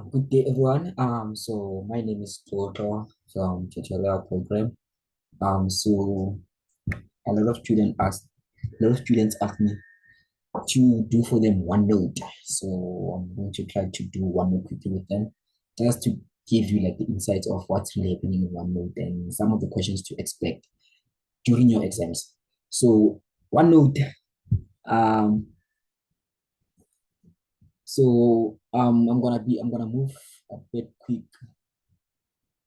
Good day, everyone. So my name is Toto from tutorial program. So a lot of students ask me to do for them OneNote. So I'm going to try to do OneNote quickly with them, just to give you like the insights of what's really happening in OneNote and some of the questions to expect during your exams. So OneNote, um, I'm gonna move a bit quick.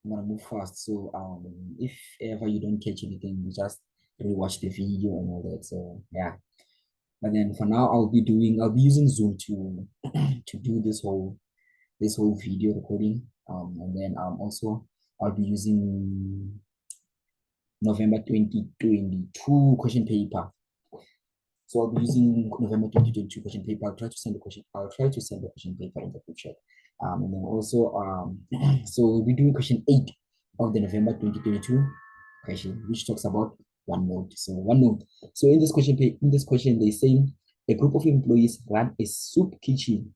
I'm gonna move fast. So if ever you don't catch anything, you just rewatch the video and all that. So yeah. But then for now, I'll be using Zoom to to do this whole video recording. And then also I'll be using November 2022 question paper. So I'll be using November 2022 question paper. I'll try to send the question paper in the group chat. And then also so we'll be doing question 8 of the November 2022 question, which talks about OneNote. So OneNote. So in this question, they say a group of employees run a soup kitchen,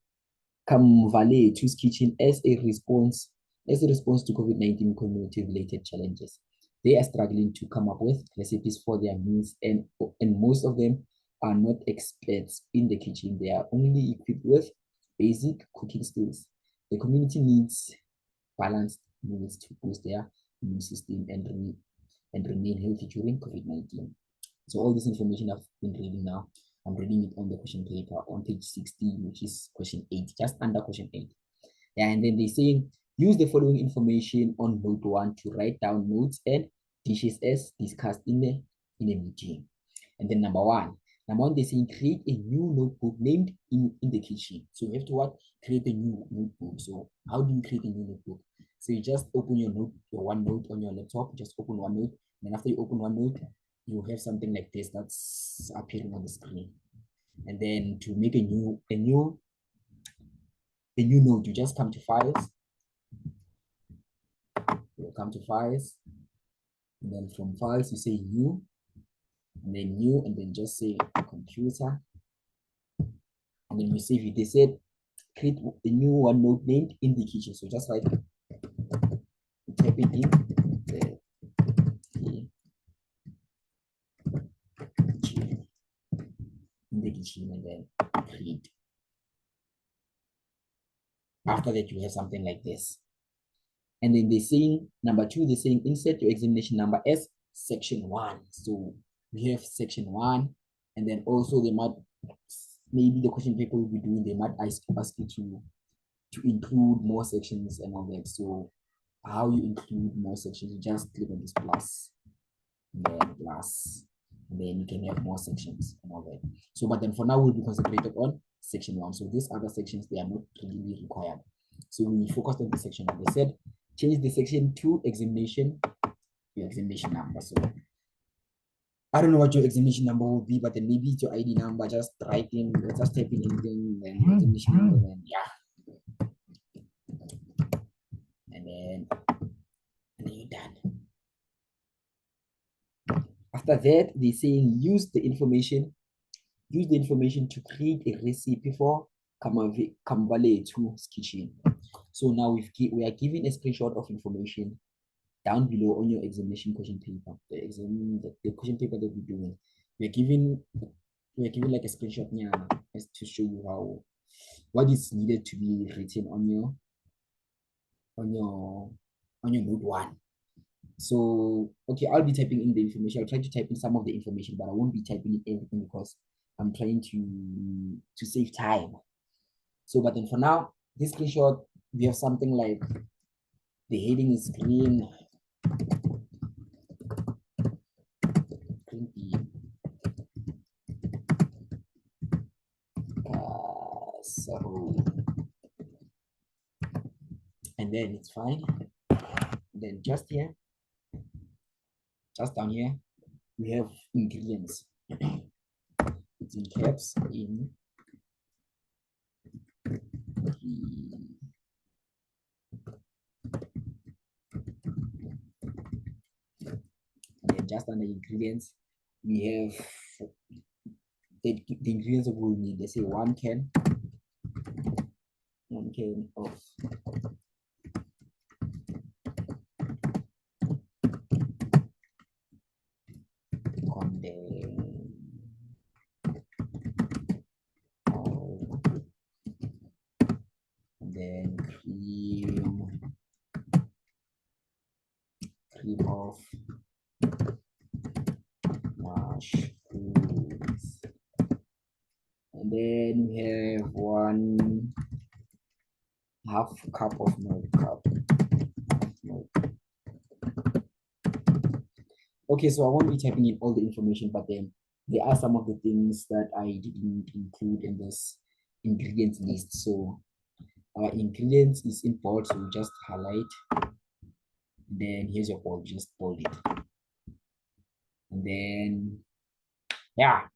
come Valley choose kitchen as a response to COVID-19 community-related challenges. They are struggling to come up with recipes for their meals, and most of them are not experts in the kitchen. They are only equipped with basic cooking skills. The community needs balanced meals to boost their immune system and remain healthy during COVID-19. So all this information I've been reading now, I'm reading it on the question paper on page 16, which is question 8, just under question 8. Yeah, and then they say use the following information on note 1 to write down notes and dishes as discussed in a meeting. And then number one, they say create a new notebook named in the kitchen. So you have to what? Create a new notebook. So how do you create a new notebook? So you just open your OneNote on your laptop, just open OneNote. And after you open OneNote, you have something like this that's appearing on the screen. And then to make a new note, you just come to files. You come to files, and then from files you say new, and then just say computer, and then you save it. They said create a new OneNote named in the kitchen. So just like type it in the kitchen and then create. After that, you have something like this. And then they're saying, number 2, they're saying insert your examination number as section 1. So we have section 1, and then also they might, maybe the question paper will be doing, they might ask you to include more sections and all that. So how you include more sections, you just click on this plus, and then you can have more sections and all that. So, but then for now, we'll be concentrated on section 1. So these other sections, they are not really required. So we focused on the section 1. They said, change the section to your examination number. So I don't know what your examination number will be, but then maybe it's your ID number. Just type in, just type in anything, then examination number, and yeah. And then you're done. After that, they're saying use the information to create a recipe for Kamvale 2's kitchen. So now we are giving a screenshot of information down below on your examination question paper. The question paper that we're doing. We're giving like a screenshot here as to show you what is needed to be written on your note 1. So, okay, I'll be typing in the information. I'll try to type in some of the information, but I won't be typing in everything because I'm trying to save time. So, but then for now, this screenshot, we have something like the heading is green. So, and then it's fine. Then just here, just down here, we have ingredients. It's in caps in and then just under ingredients, we have the ingredients that we'll need. They say 1 can of then cream of mushrooms. And then we have 1/2 cup of milk. Okay, so I won't be typing in all the information, but then there are some of the things that I didn't include in this ingredients list. So our ingredients is in bold, so we just highlight. Then here's your bold, just bold it. And then, yeah.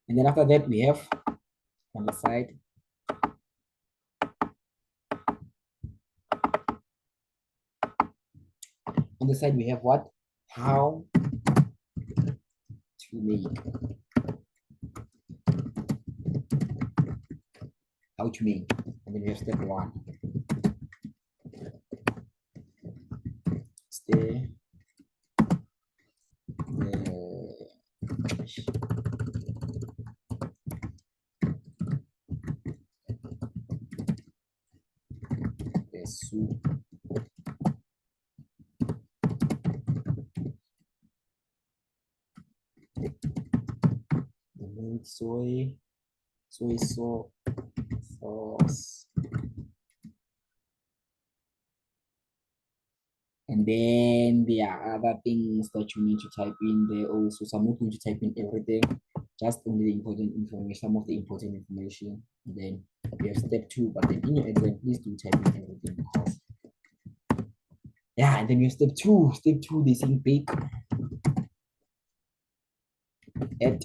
And then after that, we have on the side, we have what? How to make. How to make. And then we have step 1. Stay. The soup. The milk, soy sauce. And then there are other things that you need to type in there also. So I'm not going to type in everything, just only the important information, some of the important information. And then we have step 2, but then in your exam, please do type in everything because yeah, and then we have step 2. Step 2, they say bake at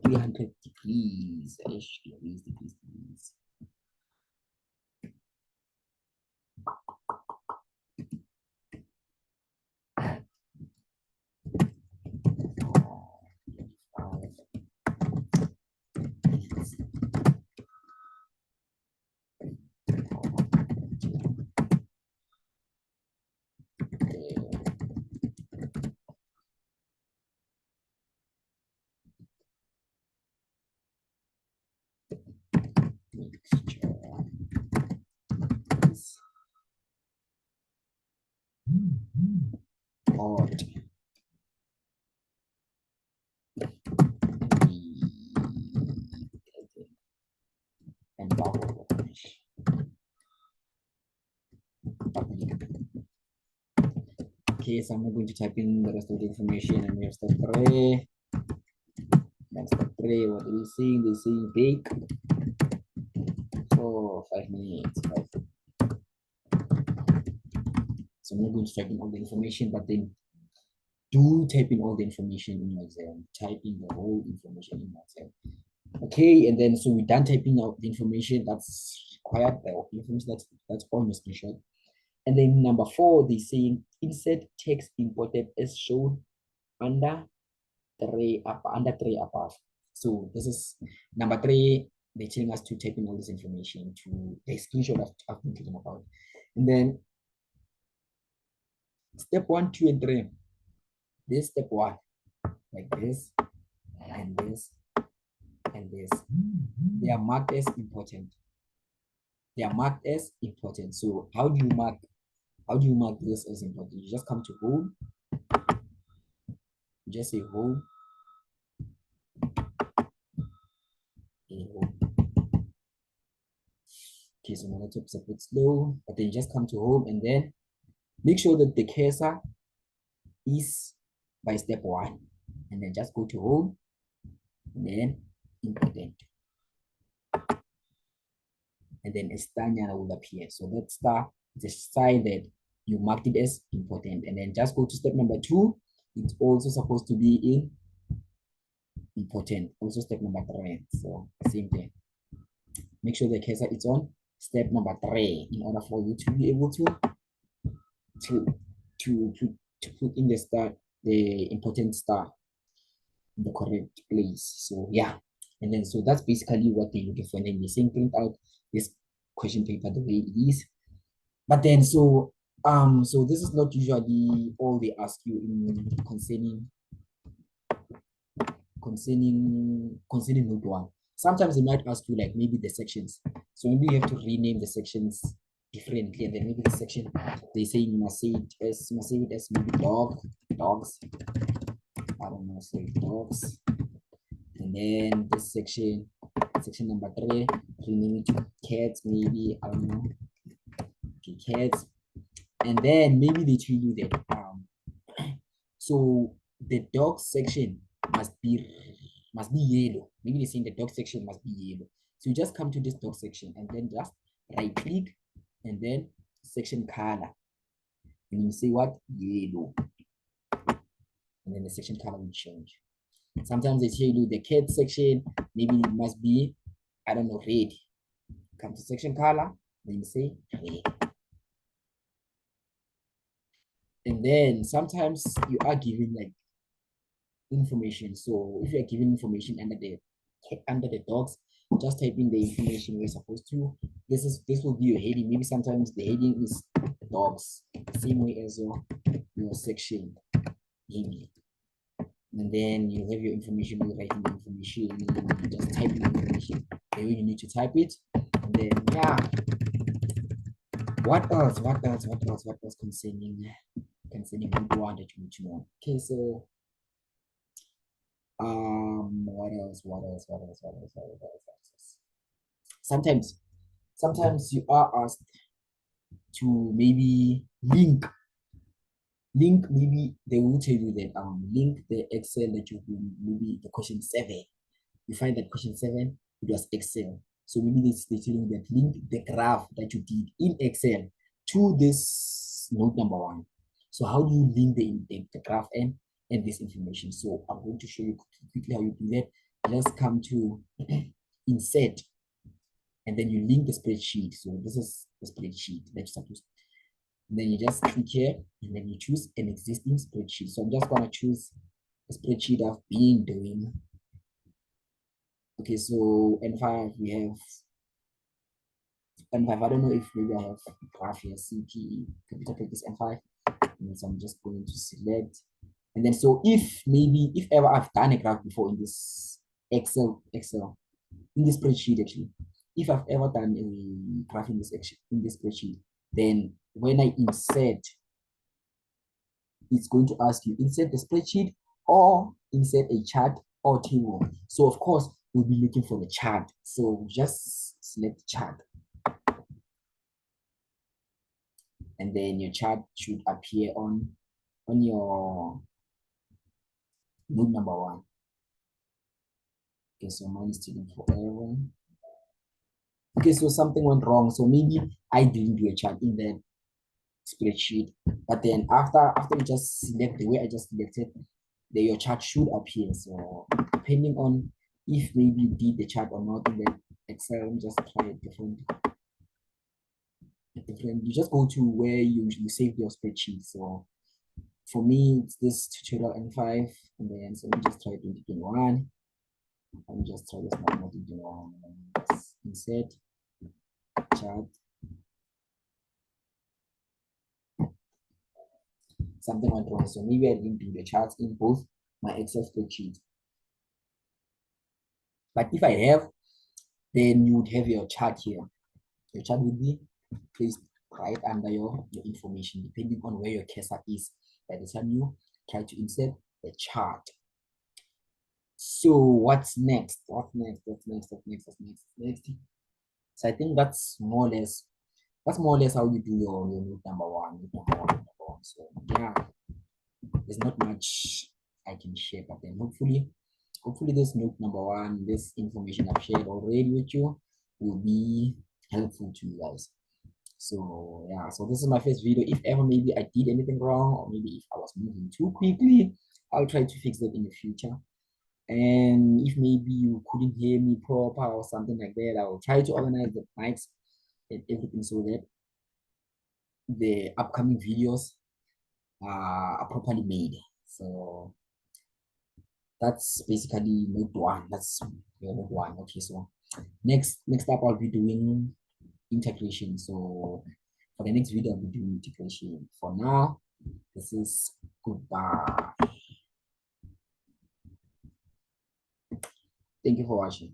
300 degrees. Degrees. Hot. And bubble. Okay, so I'm not going to type in the rest of the information, and we have step 3. Then step 3, what are we seeing? They're saying bake for 5 minutes. So I'm not going to type in all the information, but then do type in all the information in your exam. Type in the whole information in your exam. Okay, and then so we're done typing out the information that's required, the information that's on your screenshot. And then number 4, they saying insert text imported as shown under 3 above. So this is number 3. They're telling us to type in all this information to the screenshot I've been talking about. And then step 1, 2, and 3. This step 1, like this, and this, and this. They are marked as important. So how do you mark this as important? You just come to home, you just say home, and home. Okay, so my laptop is a bit slow, but then you just come to home and then make sure that the cursor is by step 1, and then just go to home and then important, and then a star will appear. So that star is a sign that you marked it as important. And then just go to step number 2. It's also supposed to be in important. Also step number 3. So same thing. Make sure the cursor is on step number 3 in order for you to be able to put in the important star in the correct place. So yeah, and then so that's basically what they're looking for. And then they saying print out this question paper the way it is. But then so this is not usually all they ask you in concerning note 1. Sometimes they might ask you like maybe the sections. So maybe you have to rename the sections differently, and then maybe the section they say you must say it as maybe dogs. I don't know, say dogs. And then this section number 3, rename it to cats, maybe I don't know. Okay, cats. And then maybe they tell you that so the dog section must be yellow. Maybe they're saying the dog section must be yellow. So you just come to this dog section and then just right click and then section color. And you say what? Yellow. And then the section color will change. Sometimes they tell you the cat section, maybe it must be, I don't know, red. Come to section color, then you say red. And then sometimes you are given like information. So if you're given information under the dogs, just type in the information you're supposed to. This will be your heading. Maybe sometimes the heading is dogs, same way as your section, maybe. And then you have your information, you write in the information, you just type in the information the way you need to type it. And then yeah. What else? What else concerning good one that you need to know? Okay, so what else? Sometimes you are asked to maybe link, maybe they will tell you that link the Excel that you've been, maybe the question 7. You find that question 7, it was Excel. So maybe they tell you that link the graph that you did in Excel to this note number 1. So how do you link the graph and this information? So I'm going to show you quickly how you do that. Just come to insert, and then you link the spreadsheet. So this is the spreadsheet that you're supposed to. And then you just click here, and then you choose an existing spreadsheet. So I'm just gonna choose a spreadsheet I've been doing. Okay, so N5 we have N5. I don't know if maybe I have graph here, CP, computer practice N5. And so I'm just going to select. And then so if ever I've done a graph before in this Excel, in this spreadsheet actually, if I've ever done a graph in this spreadsheet, then when I insert, it's going to ask you insert the spreadsheet or insert a chart or table. So of course, we'll be looking for the chart. So just select chart. And then your chart should appear on your node number 1. Okay, so mine is taking forever. Okay, so something went wrong. So maybe I didn't do a chart in the spreadsheet, but then after you just select the way I just selected, then your chart should appear. So depending on if maybe you did the chart or not in the Excel, just try it different. You just go to where you save your spreadsheet. So for me, it's this tutorial N5, and then so we just try 2021. And just try this now, 2021. Insert chart. Something went wrong. So maybe I didn't do the charts in both my Excel spreadsheet. But if I have, then you would have your chart here. Your chart would be placed right under your information, depending on where your cursor is. By the time you try to insert the chart. So what's next? What's next? So I think that's more or less how you do your note number 1. So yeah, there's not much I can share, but then hopefully this note number 1, this information I've shared already with you will be helpful to you guys. So yeah, so this is my first video. If ever maybe I did anything wrong, or maybe if I was moving too quickly, I'll try to fix that in the future. And if maybe you couldn't hear me proper or something like that, I will try to organize the mics and everything so that the upcoming videos are properly made. So that's basically note 1. That's note 1. Okay, so next up I'll be doing integration. So for the next video I'll be doing integration. For now, this is goodbye. Thank you for watching.